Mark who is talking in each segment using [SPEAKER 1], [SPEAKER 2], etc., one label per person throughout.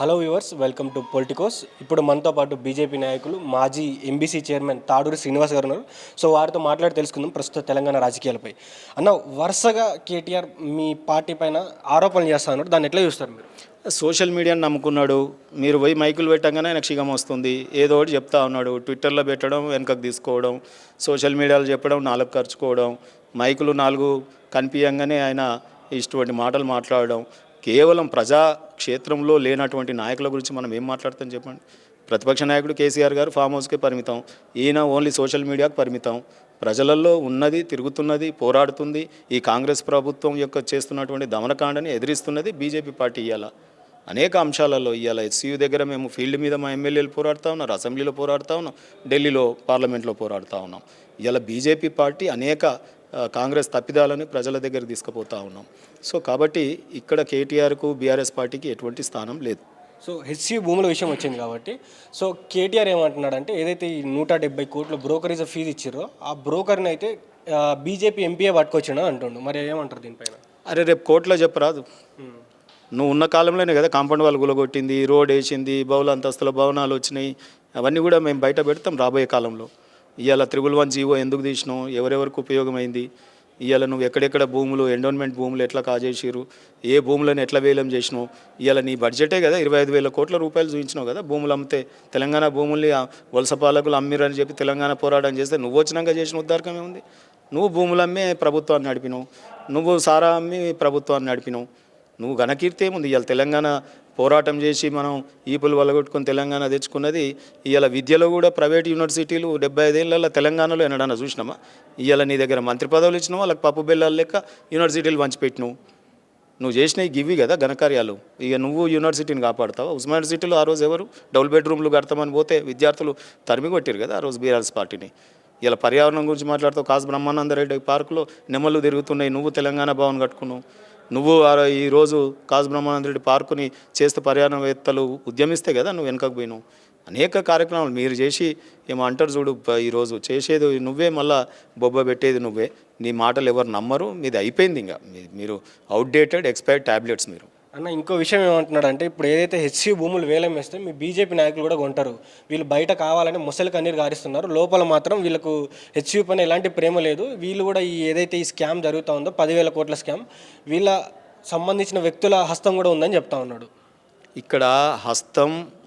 [SPEAKER 1] Hello viewers, welcome to Politicos. ఇప్పుడు మనతో పాటు బీజేపీ నాయకులు మాజీ ఎంబీసీ చైర్మన్ తాడూరి శ్రీనివాస్ గారు ఉన్నారు. సో వారితో మాట్లాడి తెలుసుకుందాం ప్రస్తుత తెలంగాణ రాజకీయాలపై. అన్న, వరుసగా కేటీఆర్ మీ పార్టీ పైన ఆరోపణలు చేస్తా ఉన్నారు, దాన్ని ఎట్లా చూస్తారు మీరు?
[SPEAKER 2] సోషల్ మీడియాని నమ్ముకున్నాడు. మీరు పోయి మైకులు పెట్టగానే ఆయన క్షిగం వస్తుంది, ఏదో ఒకటి చెప్తా ఉన్నాడు. ట్విట్టర్లో పెట్టడం, వెనకకు తీసుకోవడం, సోషల్ మీడియాలో చెప్పడం, నాలుగు ఖర్చుకోవడం, మైకులు నాలుగు కనిపించగానే ఆయన ఇటువంటి మాటలు మాట్లాడడం. కేవలం ప్రజాక్షేత్రంలో లేనటువంటి నాయకుల గురించి మనం ఏం మాట్లాడతాం చెప్పండి. ప్రతిపక్ష నాయకుడు కేసీఆర్ గారు ఫామ్ హౌస్కే పరిమితం, ఈయన ఓన్లీ సోషల్ మీడియాకు పరిమితం. ప్రజలలో ఉన్నది, తిరుగుతున్నది, పోరాడుతుంది. ఈ కాంగ్రెస్ ప్రభుత్వం యొక్క చేస్తున్నటువంటి దమనకాండని ఎదిరిస్తున్నది బీజేపీ పార్టీ. ఇవాళ అనేక అంశాలలో ఇవాళ హెచ్సియు దగ్గర మేము ఫీల్డ్ మీద మా ఎమ్మెల్యేలు పోరాడుతూ ఉన్నారు, అసెంబ్లీలో పోరాడుతూ ఉన్నాం, ఢిల్లీలో పార్లమెంట్లో పోరాడుతూ ఉన్నాం. ఇవాళ బీజేపీ పార్టీ అనేక కాంగ్రెస్ తప్పిదాలని ప్రజల దగ్గర తీసుకుపోతూ ఉన్నాం. సో కాబట్టి ఇక్కడ కేటీఆర్కు బీఆర్ఎస్ పార్టీకి ఎటువంటి స్థానం లేదు.
[SPEAKER 1] సో హెచ్సి భూముల విషయం వచ్చింది కాబట్టి, సో కేటీఆర్ ఏమంటున్నాడంటే, ఏదైతే ఈ 170 కోట్ల బ్రోకరేజ్ ఫీజు ఇచ్చారో ఆ బ్రోకర్ని అయితే బీజేపీ ఎంపీఏ పట్టుకొచ్చాడు అంటుండు. మరి ఏమంటారు దీనిపైన?
[SPEAKER 2] అరే రేపు కోర్టులో చెప్పరాదు. నువ్వు ఉన్న కాలంలోనే కదా కాంపౌండ్ వాళ్ళు గులగొట్టింది, రోడ్ వేసింది, బహుళ అంతస్తుల భవనాలు వచ్చినాయి. అవన్నీ కూడా మేము బయట పెడతాం రాబోయే కాలంలో. ఇవాళ 111 జీవో ఎందుకు తీసినావు, ఎవరెవరికి ఉపయోగమైంది, ఇవాళ నువ్వు ఎక్కడెక్కడ భూములు, ఎండోన్మెంట్ భూములు ఎట్లా కాజేసిరు, ఏ భూములను ఎట్లా వేలం చేసినావు. ఇవాళ నీ బడ్జెటే కదా 25,000 కోట్ల రూపాయలు చూపించినావు కదా. భూములు అమ్మితే తెలంగాణ భూముల్ని వలస పాలకులు అమ్మిరని చెప్పి తెలంగాణ పోరాటం చేస్తే నువ్వు వచ్చినాక చేసిన ఉద్దారకమే ఉంది. నువ్వు భూములు అమ్మే ప్రభుత్వాన్ని నడిపినావు, నువ్వు సారా అమ్మి ప్రభుత్వాన్ని నడిపినావు. నువ్వు ఘనకీర్తి ఏముంది. ఇవాళ తెలంగాణ పోరాటం చేసి మనం ఈపులు వలగొట్టుకొని తెలంగాణ తెచ్చుకున్నది. ఇవాళ విద్యలో కూడా ప్రైవేట్ యూనివర్సిటీలు 75 ఏళ్ళ తెలంగాణలో ఎన్నడన్నా చూసినామా? ఇవాళ నీ దగ్గర మంత్రి పదవులు ఇచ్చినావు, వాళ్ళకి పప్పు బెల్లాలు లెక్క యూనివర్సిటీలు పంచిపెట్టినావు. నువ్వు చేసినవి గివి కదా ఘనకార్యాలు. ఇక నువ్వు యూనివర్సిటీని కాపాడుతావా? ఉస్మాన్ యూనివర్సిటీలో ఆ రోజు ఎవరు డబుల్ బెడ్రూమ్లు కడతామని పోతే విద్యార్థులు తరిమి కొట్టారు కదా ఆ రోజు బీఆర్ఎస్ పార్టీని. ఇలా పర్యావరణం గురించి మాట్లాడుతూ కాసు బ్రహ్మానందరెడ్డి పార్కులో నెమళ్ళు తిరుగుతున్నాయి, నువ్వు తెలంగాణ భవన్ కట్టుకున్నావు. నువ్వు ఈరోజు కాసు బ్రహ్మానందరెడ్డి పార్కుని చేస్తే పర్యావరణవేత్తలు ఉద్యమిస్తే కదా నువ్వు వెనకకు పోయినావు. అనేక కార్యక్రమాలు మీరు చేసి ఏమో అంటారు చూడు, ఈరోజు చేసేది నువ్వే, మళ్ళీ బొబ్బ పెట్టేది నువ్వే. నీ మాటలు ఎవరు నమ్మరు, మీది అయిపోయింది. ఇంకా మీరు అవుట్డేటెడ్ ఎక్స్పైర్డ్ ట్యాబ్లెట్స్ మీరు.
[SPEAKER 1] అన్న, ఇంకో విషయం ఏమంటున్నాడంటే, ఇప్పుడు ఏదైతే హెచ్సి భూములు వేలం వేస్తే మీ బీజేపీ నాయకులు కూడా కొంటారు, వీళ్ళు బయట కావాలని ముసలి కన్నీరు గారిస్తున్నారు, లోపల మాత్రం వీళ్ళకు హెచ్సి పైన ఎలాంటి ప్రేమ లేదు. వీళ్ళు కూడా ఏదైతే ఈ స్కామ్ జరుగుతూ ఉందో 10,000 కోట్ల స్కామ్, వీళ్ళ సంబంధించిన వ్యక్తుల హస్తం కూడా ఉందని చెప్తా ఉన్నాడు.
[SPEAKER 2] ఇక్కడ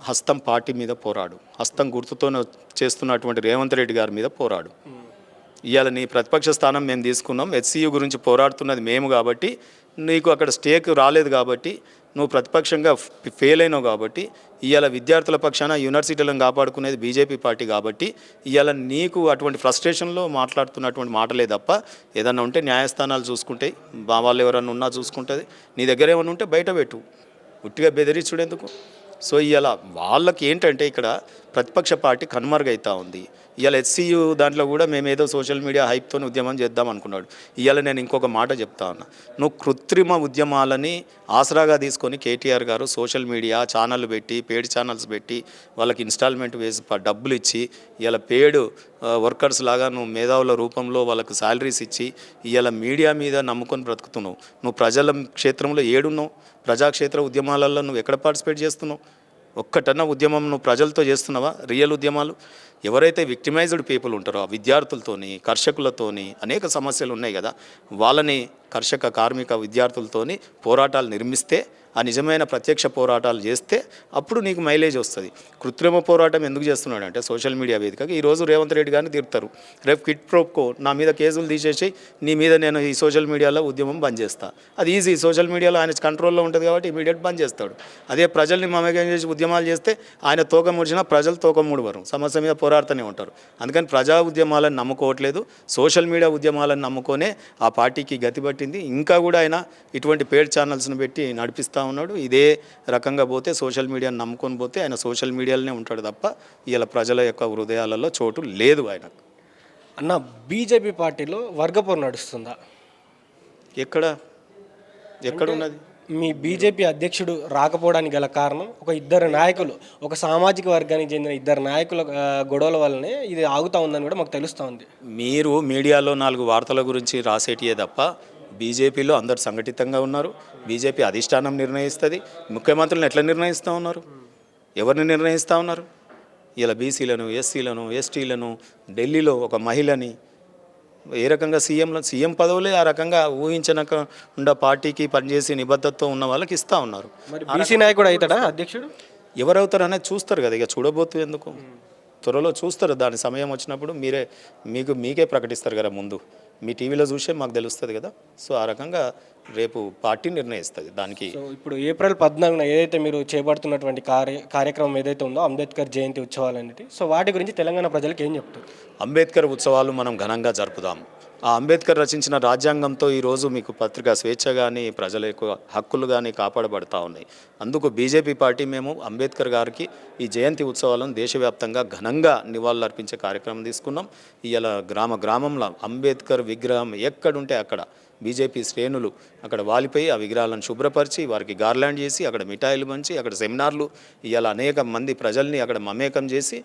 [SPEAKER 2] హస్తం పార్టీ మీద పోరాడు, హస్తం గుర్తుతో చేస్తున్నటువంటి రేవంత్ రెడ్డి గారి మీద పోరాడు. ఇవాళ నీ ప్రతిపక్ష స్థానం మేము తీసుకున్నాం, హెచ్సియు గురించి పోరాడుతున్నది మేము కాబట్టి, నీకు అక్కడ స్టేక్ రాలేదు కాబట్టి, నువ్వు ప్రతిపక్షంగా ఫెయిల్ అయినావు కాబట్టి, ఇవాళ విద్యార్థుల పక్షాన యూనివర్సిటీలను కాపాడుకునేది బీజేపీ పార్టీ కాబట్టి, ఇవాళ నీకు అటువంటి ఫ్రస్ట్రేషన్లో మాట్లాడుతున్నటువంటి మాటలే తప్ప ఏదన్నా ఉంటే న్యాయస్థానాలు చూసుకుంటే, వాళ్ళు ఎవరన్నా ఉన్నా చూసుకుంటుంది. నీ దగ్గర ఏమన్నా ఉంటే బయట పెట్టు, ఉట్టిగా బెదిరించుడెందుకు? సో ఇవాళ వాళ్ళకి ఏంటంటే ఇక్కడ ప్రతిపక్ష పార్టీ కనుమరుగైతా ఉంది. ఇవాళ హెచ్సియు దాంట్లో కూడా మేమేదో సోషల్ మీడియా హైప్తో ఉద్యమం చేద్దాం అనుకున్నాడు. ఇవాళ నేను ఇంకొక మాట చెప్తా ఉన్నా, నువ్వు కృత్రిమ ఉద్యమాలని ఆసరాగా తీసుకొని కేటీఆర్ గారు సోషల్ మీడియా ఛానళ్ళు పెట్టి, పేడ్ ఛానల్స్ పెట్టి, వాళ్ళకి ఇన్స్టాల్మెంట్ వేసి డబ్బులు ఇచ్చి, ఇవాళ పేడ్ వర్కర్స్ లాగా నువ్వు మేధావుల రూపంలో వాళ్ళకు శాలరీస్ ఇచ్చి ఇవాళ మీడియా మీద నమ్ముకొని బ్రతుకుతున్నావు. నువ్వు ప్రజల క్షేత్రంలో ఏడున్నావు? ప్రజాక్షేత్ర ఉద్యమాలలో నువ్వు ఎక్కడ పార్టిసిపేట్ చేస్తున్నావు? ఒక్కటన్నా ఉద్యమం నువ్వు ప్రజలతో చేస్తున్నావా? రియల్ ఉద్యమాలు ఎవరైతే విక్టిమైజ్డ్ పీపుల్ ఉంటారో ఆ విద్యార్థులతోని, కర్షకులతోని అనేక సమస్యలు ఉన్నాయి కదా, వాళ్ళని కర్షక కార్మిక విద్యార్థులతోని పోరాటాలు నిర్మిస్తే, ఆ నిజమైన ప్రత్యక్ష పోరాటాలు చేస్తే అప్పుడు నీకు మైలేజ్ వస్తుంది. కృత్రిమ పోరాటం ఎందుకు చేస్తున్నాడు అంటే సోషల్ మీడియా వేదికగా ఈరోజు రేవంత్ రెడ్డి గారిని తిడతారు, రేపు కిట్ ప్రోప్కో నా మీద కేసులు తీసేసి నీ మీద నేను ఈ సోషల్ మీడియాలో ఉద్యమం బంద్ చేస్తా. అది ఈజీ, సోషల్ మీడియాలో ఆయన కంట్రోల్లో ఉంటుంది కాబట్టి ఇమీడియట్ బంద్ చేస్తాడు. అదే ప్రజల్ని మమేకం చేసి ఉద్యమాలు చేస్తే ఆయన తోక ముడిచినా ప్రజలు తోక ముడివరు, సమస్య మీద పోరాడుతూనే ఉంటారు. అందుకని ప్రజా ఉద్యమాలను నమ్ముకోవట్లేదు, సోషల్ మీడియా ఉద్యమాలను నమ్ముకొనే ఆ పార్టీకి గతి పట్టింది. ఇంకా కూడా ఆయన ఇటువంటి పేడ్ ఛానల్స్ని పెట్టి నడిపిస్తూ ఉన్నాడు. ఇదే రకంగా పోతే సోషల్ మీడియాని నమ్ముకొని పోతే ఆయన సోషల్ మీడియాలోనే ఉంటాడు తప్ప ఇలా ప్రజల యొక్క హృదయాలలో చోటు లేదు ఆయనకు.
[SPEAKER 1] అన్న, బీజేపీ పార్టీలో వర్గపోరు నడుస్తుందా?
[SPEAKER 2] ఎక్కడున్నది?
[SPEAKER 1] మీ బీజేపీ అధ్యక్షుడు రాకపోవడానికి గల కారణం ఒక ఇద్దరు నాయకులు, ఒక సామాజిక వర్గానికి చెందిన ఇద్దరు నాయకుల గొడవల వల్లనే ఇది ఆగుతూ ఉందని కూడా మాకు తెలుస్తూ ఉంది.
[SPEAKER 2] మీరు మీడియాలో 4 వార్తల గురించి రాసేటియే తప్ప బీజేపీలో అందరు సంఘటితంగా ఉన్నారు. బీజేపీ అధిష్టానం నిర్ణయిస్తుంది. ముఖ్యమంత్రులను ఎట్లా నిర్ణయిస్తూ ఉన్నారు? ఎవరిని నిర్ణయిస్తూ ఉన్నారు? ఇలా బీసీలను, ఎస్సీలను, ఎస్టీలను, ఢిల్లీలో ఒక మహిళని ఏ రకంగా సీఎం పదవులే ఆ రకంగా ఊహించకుండా పార్టీకి పనిచేసి నిబద్ధతతో ఉన్న వాళ్ళకి ఇస్తూ ఉన్నారు.
[SPEAKER 1] మరి బీసీ నాయకుడు అవుతాడా అధ్యక్షుడు?
[SPEAKER 2] ఎవరవుతారు అనేది చూస్తారు కదా, ఇక చూడబోతు ఎందుకు, త్వరలో చూస్తారు. దాని సమయం వచ్చినప్పుడు మీకే ప్రకటిస్తారు కదా, ముందు మీ టీవీలో చూసే మాకు తెలుస్తుంది కదా. సో ఆ రకంగా రేపు పార్టీ నిర్ణయిస్తుంది దానికి.
[SPEAKER 1] సో ఇప్పుడు ఏప్రిల్ 14న ఏదైతే మీరు చేపడుతున్నటువంటి కార్యక్రమం ఏదైతే ఉందో అంబేద్కర్ జయంతి ఉత్సవాలు అనేవి, సో వాటి గురించి తెలంగాణ ప్రజలకు ఏం చెప్తారు?
[SPEAKER 2] అంబేద్కర్ ఉత్సవాలు మనం ఘనంగా జరుపుదాం. ఆ అంబేద్కర్ రచించిన రాజ్యాంగంతో ఈరోజు మీకు పత్రికా స్వేచ్ఛ కానీ ప్రజల యొక్క హక్కులు కానీ కాపాడబడతా ఉన్నాయి. అందుకు బీజేపీ పార్టీ మేము అంబేద్కర్ గారికి ఈ జయంతి ఉత్సవాలను దేశవ్యాప్తంగా ఘనంగా నివాళులర్పించే కార్యక్రమం తీసుకున్నాం. ఇవాళ గ్రామంలో అంబేద్కర్ విగ్రహం ఎక్కడుంటే అక్కడ బీజేపీ శ్రేణులు అక్కడ వాలిపోయి ఆ విగ్రహాలను శుభ్రపరిచి వారికి గార్లాండ్ చేసి అక్కడ మిఠాయిలు పంచి అక్కడ సెమినార్లు ఇవాళ అనేక మంది ప్రజల్ని అక్కడ మమేకం చేసి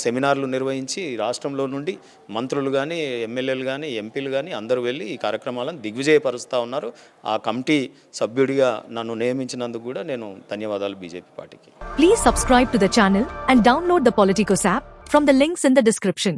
[SPEAKER 2] సెమినార్లు నిర్వహించి రాష్ట్రంలో నుండి మంత్రులు కానీ ఎమ్మెల్యేలు కానీ ఎంపీలు కానీ అందరూ వెళ్ళి ఈ కార్యక్రమాలను దిగ్విజయపరుస్తూ ఉన్నారు. ఆ కమిటీ సభ్యుడిగా నన్ను నియమించినందుకు కూడా నేను ధన్యవాదాలు బీజేపీ పార్టీకి.
[SPEAKER 3] Please subscribe to the channel and download the Politicos app from the links in the description.